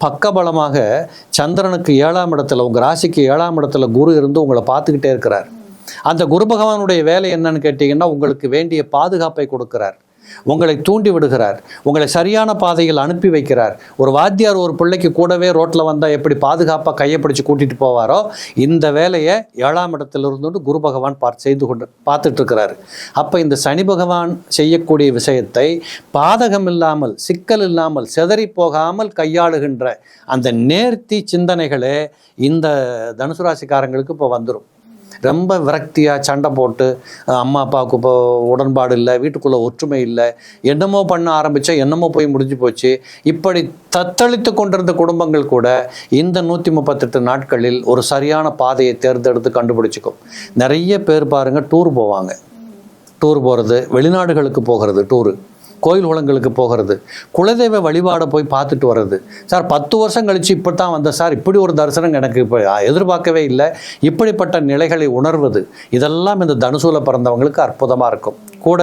பக்கபலமாக சந்திரனுக்கு 7ஆம் இடத்துல, உங்கள் ராசிக்கு 7ஆம் இடத்துல குரு இருந்து உங்களை பார்த்துக்கிட்டே இருக்கிறார். அந்த குரு பகவானுடைய வேலை என்னன்னு கேட்டிங்கன்னா, உங்களுக்கு வேண்டிய பாதுகாப்பை கொடுக்கிறார், உங்களை தூண்டி விடுகிறார், உங்களை சரியான பாதையில் அனுப்பி வைக்கிறார். ஒரு வாத்தியார் ஒரு பிள்ளைக்கு கூடவே ரோட்டில் வந்தால் எப்படி பாதுகாப்பாக கையை பிடிச்சி கூட்டிகிட்டு போவாரோ, இந்த வேலையை 7ஆம் இடத்திலிருந்து குரு பகவான் பார்த்துட்டு இருக்கிறார். அப்போ இந்த சனி பகவான் செய்யக்கூடிய விஷயத்தை பாதகம் இல்லாமல், சிக்கல் இல்லாமல், சிதறி போகாமல் கையாளுகின்ற அந்த நேர்த்தி சிந்தனைகளே இந்த தனுசு ராசிக்காரங்களுக்கு இப்போ வந்துடும். ரொம்ப விரக்தியாக சண்டை போட்டு அம்மா அப்பாவுக்கு இப்போ உடன்பாடு இல்லை, வீட்டுக்குள்ளே ஒற்றுமை இல்லை, என்னமோ பண்ண ஆரம்பித்தா என்னமோ போய் முடிஞ்சு போச்சு, இப்படி தத்தளித்து கொண்டிருந்த குடும்பங்கள் கூட இந்த 138 நாட்களில் ஒரு சரியான பாதையை தேர்ந்தெடுத்து கண்டுபிடிச்சிக்கும். நிறைய பேர் பாருங்கள் டூர் போவாங்க, டூர் போகிறது, வெளிநாடுகளுக்கு போகிறது, டூரு கோயில் குளங்களுக்கு போகிறது, குலதெய்வ வழிபாடை போய் பார்த்துட்டு வர்றது. சார் 10 வருஷம் கழித்து இப்போ தான் வந்த சார், இப்படி ஒரு தரிசனம் எனக்கு இப்போ எதிர்பார்க்கவே இல்லை, இப்படிப்பட்ட நிலைகளை உணர்வது, இதெல்லாம் இந்த தனுசூல பிறந்தவங்களுக்கு அற்புதமாக இருக்கும். கூட